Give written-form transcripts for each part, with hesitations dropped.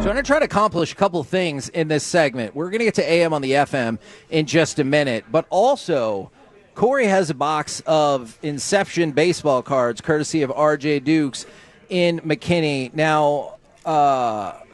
So I'm going to try to accomplish a couple of things in this segment. We're going to get to AM on the FM in just a minute, but also Cory has a box of Inception baseball cards, courtesy of R.J. Dukes in McKinney. Now,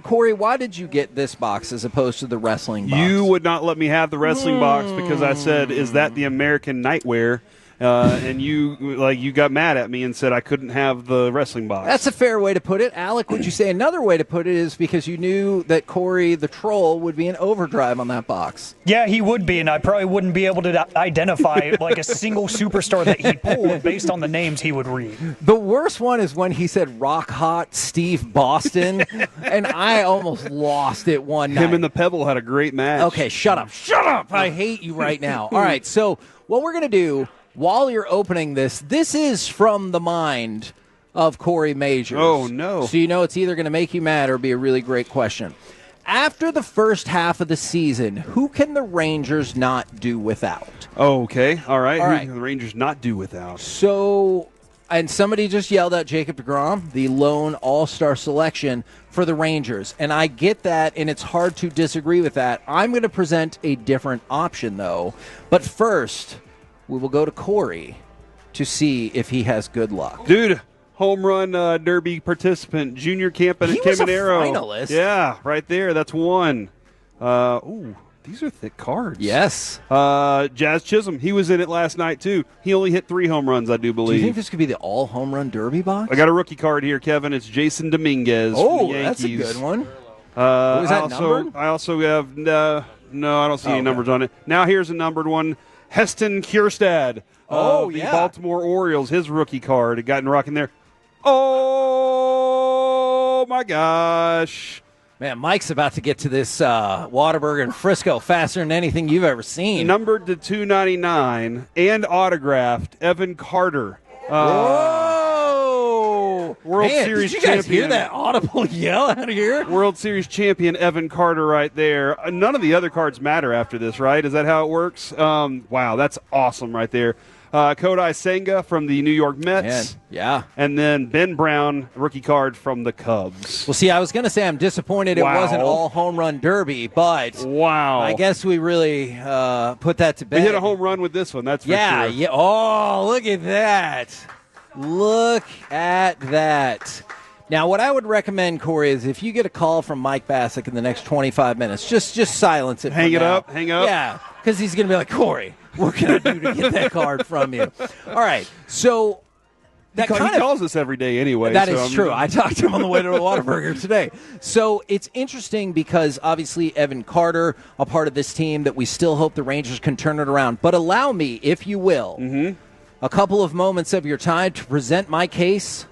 Cory, why did you get this box as opposed to the wrestling box? You would not let me have the wrestling box because I said, is that the American Nightwear? And you got mad at me and said I couldn't have the wrestling box. That's a fair way to put it. Alec, would you say another way to put it is because you knew that Cory the Troll would be in overdrive on that box? Yeah, he would be, and I probably wouldn't be able to identify like a single superstar that he pulled based on the names he would read. The worst one is when he said Rock Hot Steve Boston, and I almost lost it one night. Him and the Pebble had a great match. Okay, shut up. Shut up! I hate you right now. All right, so what we're going to do while you're opening this is from the mind of Cory Majors. Oh, no. So you know it's either going to make you mad or be a really great question. After the first half of the season, who can the Rangers not do without? Oh, okay. All right. All right. Who can the Rangers not do without? So, and somebody just yelled out Jacob deGrom, the lone all-star selection for the Rangers. And I get that, and it's hard to disagree with that. I'm going to present a different option, though. But first, we will go to Cory to see if he has good luck. Dude, home run derby participant, junior Caminero. He was a finalist. Yeah, right there. That's one. These are thick cards. Yes. Jazz Chisholm, he was in it last night, too. He only hit 3 home runs, I do believe. Do you think this could be the all-home run derby box? I got a rookie card here, Kevin. It's Jason Dominguez from the Yankees. That's a good one. Was that numbered? I also have, no, I don't see any numbers on it. Now here's a numbered one. Heston Kjerstad of the Baltimore Orioles, his rookie card. It got in rocking there. Oh, my gosh. Man, Mike's about to get to this Whataburger in Frisco faster than anything you've ever seen. Numbered to 299 and autographed, Evan Carter. Whoa! World Series did you guys champion. hear that audible yell out of here? World Series champion Evan Carter right there. None of the other cards matter after this, right? Is that how it works? Wow, that's awesome right there. Kodai Senga from the New York Mets. Man, yeah. And then Ben Brown, rookie card from the Cubs. Well, see, I was going to say I'm disappointed it wasn't all home run derby, but I guess we really put that to bed. We hit a home run with this one, that's for sure. Yeah. Oh, look at that. Look at that. Now, what I would recommend, Cory, is if you get a call from Mike Bassick in the next 25 minutes, just silence it. Hang up. Yeah, because he's going to be like, Cory, what can I do to get that card from you? All right, so he calls us every day anyway. That is true. I talked to him on the way to the Whataburger today. So it's interesting because obviously Evan Carter, a part of this team that we still hope the Rangers can turn it around. But allow me, if you will, a couple of moments of your time to present my case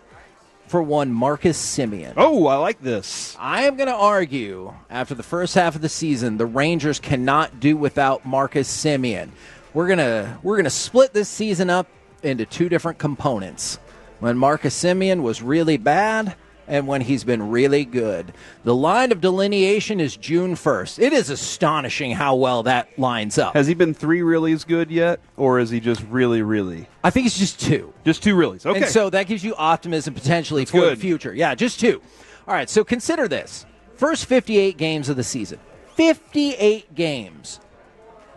for one Marcus Semien. Oh, I like this. I am going to argue after the first half of the season, the Rangers cannot do without Marcus Semien. We're gonna split this season up into two different components. When Marcus Semien was really bad and when he's been really good. The line of delineation is June 1st. It is astonishing how well that lines up. Has he been 3 reallys good yet, or is he just really, really? I think it's just 2. Just 2 reallys, okay. And so that gives you optimism potentially for the future. Yeah, just 2. All right, so consider this. First 58 games of the season. 58 games.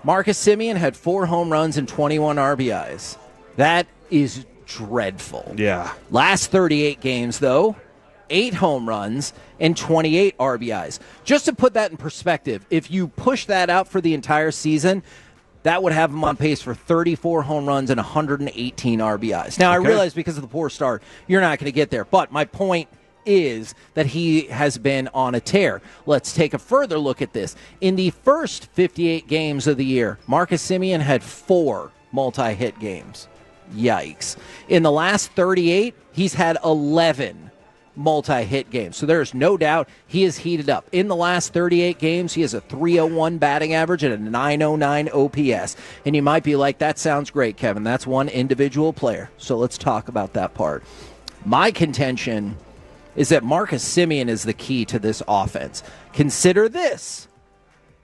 Marcus Semien had 4 home runs and 21 RBIs. That is dreadful. Yeah. Last 38 games, though, 8 home runs and 28 RBIs. Just to put that in perspective, if you push that out for the entire season, that would have him on pace for 34 home runs and 118 RBIs. Now, I realize because of the poor start, you're not going to get there. But my point is that he has been on a tear. Let's take a further look at this. In the first 58 games of the year, Marcus Semien had 4 multi-hit games. Yikes. In the last 38, he's had 11 multi-hit games. So there's no doubt he is heated up. In the last 38 games, he has a .301 batting average and a .909 OPS. And you might be like, that sounds great, Kevin. That's one individual player. So let's talk about that part. My contention is that Marcus Semien is the key to this offense. Consider this.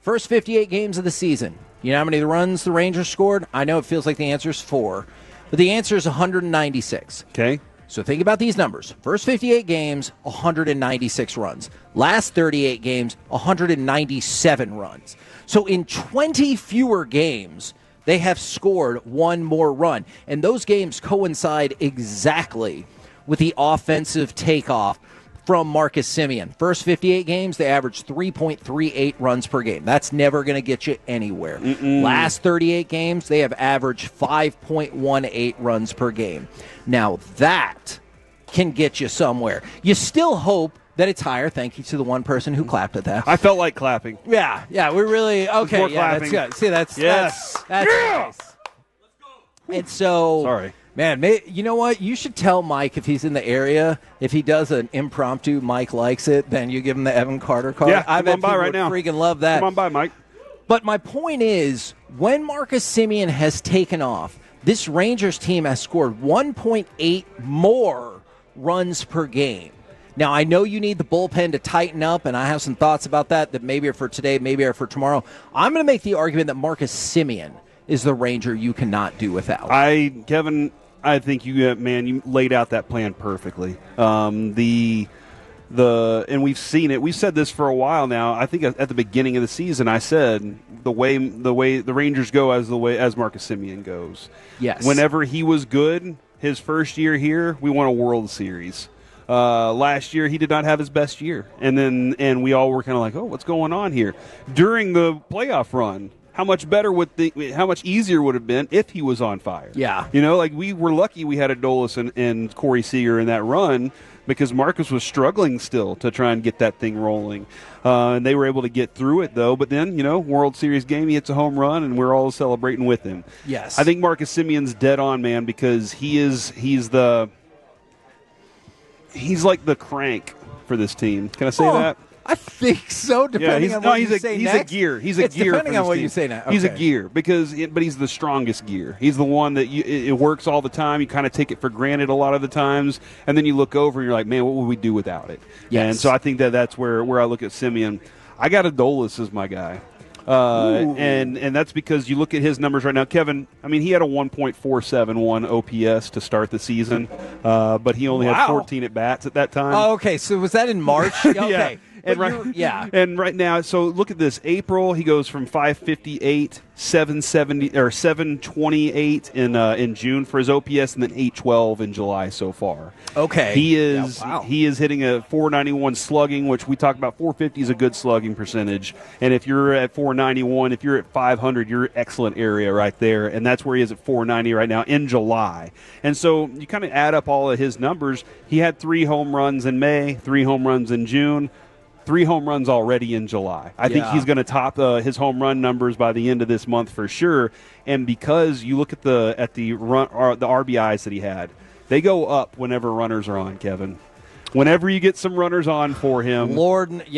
First 58 games of the season. You know how many runs the Rangers scored? I know it feels like the answer is 4. But the answer is 196. Okay. So think about these numbers. First 58 games, 196 runs. Last 38 games, 197 runs. So in 20 fewer games, they have scored one more run. And those games coincide exactly with the offensive takeoff from Marcus Semien. First 58 games, they averaged 3.38 runs per game. That's never going to get you anywhere. Last 38 games, they have averaged 5.18 runs per game. Now, that can get you somewhere. You still hope that it's higher. Thank you to the one person who clapped at that. I felt like clapping. Yeah, we're really okay. More Yeah, clapping. that's good. See, that's nice. Let's go. And so, Sorry. Man, you know what? You should tell Mike if he's in the area. If he does an impromptu, Mike likes it, then you give him the Evan Carter card. Yeah, I bet come on by people right would now. freaking love that. Come on by, Mike. But my point is, when Marcus Semien has taken off, this Rangers team has scored 1.8 more runs per game. Now, I know you need the bullpen to tighten up, and I have some thoughts about that maybe are for today, maybe are for tomorrow. I'm going to make the argument that Marcus Semien is the Ranger you cannot do without. Kevin, I think you laid out that plan perfectly. And we've seen it. We've said this for a while now. I think at the beginning of the season, I said the way the Rangers go as Marcus Semien goes. Yes. Whenever he was good, his first year here, we won a World Series. Last year, he did not have his best year, and we all were kind of like, oh, what's going on here? During the playoff run, how much easier would it have been if he was on fire? Yeah. We were lucky we had Adolis and Corey Seager in that run because Marcus was struggling still to try and get that thing rolling. And they were able to get through it, though. But then, World Series game, he hits a home run, and we're all celebrating with him. Yes. I think Marcus Semien's dead on, man, because he's like the crank for this team. Can I say that? I think so, depending on what you say he's next. a gear. He's a It's gear. depending for on this what team. you say now. He's a Okay. gear but he's the strongest gear. He's the one that it works all the time. You kind of take it for granted a lot of the times, and then you look over and you're like, man, what would we do without it? Yes. And so I think that's where I look at Semien. I got Adolis as my guy. And that's because you look at his numbers right now. Kevin, he had a 1.471 OPS to start the season, but he only had 14 at-bats at that time. Oh, okay. So was that in March? Okay. And and right now, so look at this. April, he goes from 558, 770 or 728 in June for his OPS, and then 812 in July so far. Okay. He is Yeah, wow. he is hitting a 491 slugging, which we talk about. 450 is a good slugging percentage, and if you're at 491, if you're at 500, you're excellent area right there, and that's where he is at 490 right now in July. And so you kind of add up all of his numbers. He had 3 home runs in May, 3 home runs in June. 3 home runs already in July. I think he's going to top his home run numbers by the end of this month for sure. And because you look at the RBIs that he had, they go up whenever runners are on, Kevin. Whenever you get some runners on for him, Lord knows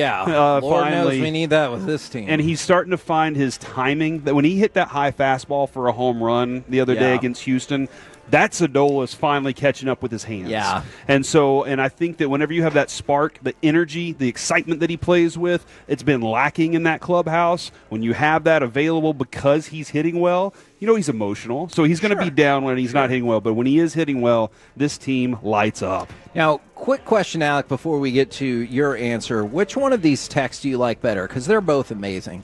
finally, we need that with this team. and he's starting to find his timing. That when he hit that high fastball for a home run the other day against Houston, that's Adolis finally catching up with his hands. Yeah. And I think that whenever you have that spark, the energy, the excitement that he plays with, it's been lacking in that clubhouse. When you have that available because he's hitting well, he's emotional. So he's going to be down when he's not hitting well. But when he is hitting well, this team lights up. Now, quick question, Alec, before we get to your answer. Which one of these texts do you like better? Because they're both amazing.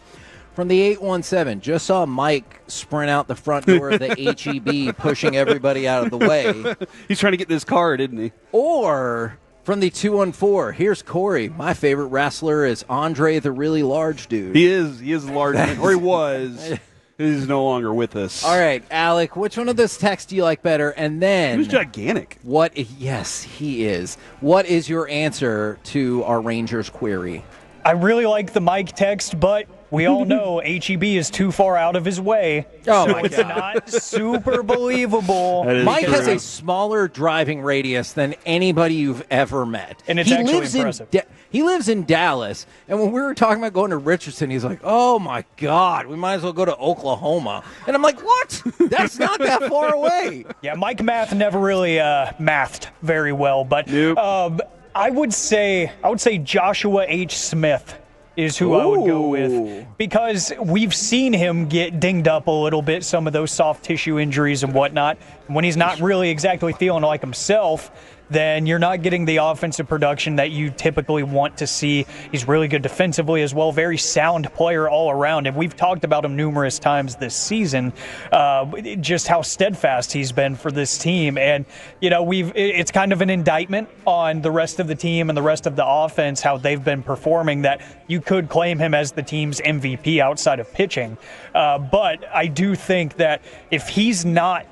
From the 817, just saw Mike sprint out the front door of the HEB, pushing everybody out of the way. He's trying to get this card, isn't he? Or from the 214, here's Corey. My favorite wrestler is Andre the Really Large Dude. He is a large man, or he was. He's no longer with us. All right, Alec, which one of those texts do you like better? And then, He was gigantic. Yes, he is. What is your answer to our Rangers query? I really like the Mike text, but we all know HEB is too far out of his way. Oh, so my it's God. not super believable. That is Mike true. has a smaller driving radius than anybody you've ever met. And it's actually impressive. He lives in Dallas, and when we were talking about going to Richardson, he's like, oh, my God, we might as well go to Oklahoma. And I'm like, what? That's not that far away. Yeah, Mike Math never really mathed very well, but Nope. I would say Joshua H. Smith is who I would go with, because we've seen him get dinged up a little bit, some of those soft tissue injuries and whatnot. When he's not really exactly feeling like himself, then you're not getting the offensive production that you typically want to see. He's really good defensively as well, very sound player all around. And we've talked about him numerous times this season, just how steadfast he's been for this team. And, it's kind of an indictment on the rest of the team and the rest of the offense, how they've been performing, that you could claim him as the team's MVP outside of pitching. But I do think that if he's not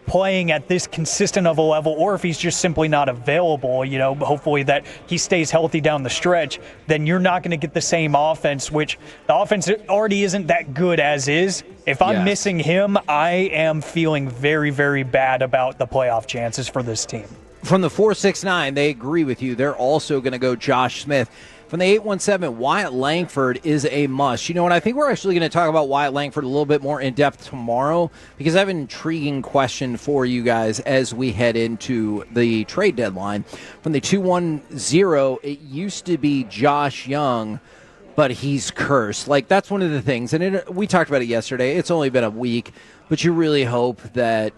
playing at this consistent of a level, or if he's just simply not available, hopefully that he stays healthy down the stretch, then you're not going to get the same offense, which the offense already isn't that good as is. If I'm missing him, I am feeling very, very bad about the playoff chances for this team. From the 469, they agree with you. They're also going to go Josh Smith. From the 817, Wyatt Langford is a must. And I think we're actually going to talk about Wyatt Langford a little bit more in depth tomorrow, because I have an intriguing question for you guys as we head into the trade deadline. From the 210, it used to be Josh Young, but he's cursed. That's one of the things. And we talked about it yesterday. It's only been a week, but you really hope that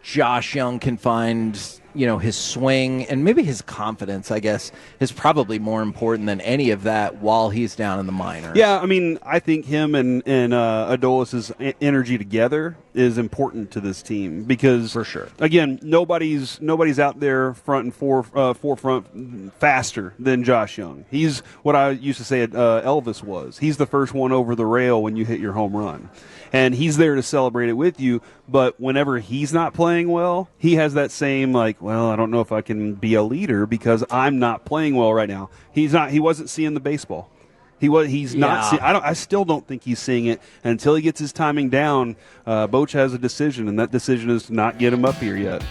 Josh Young can find his swing, and maybe his confidence, I guess, is probably more important than any of that while he's down in the minors. Yeah, I think him and Adolis' energy together is important to this team, because, for sure, again, nobody's out there front and forefront faster than Josh Young. He's what I used to say Elvis was. He's the first one over the rail when you hit your home run. And he's there to celebrate it with you, but whenever he's not playing well, he has that same, I don't know if I can be a leader because I'm not playing well right now. He wasn't seeing the baseball. He's not seeing. I still don't think he's seeing it. And until he gets his timing down, Boch has a decision, and that decision is to not get him up here yet.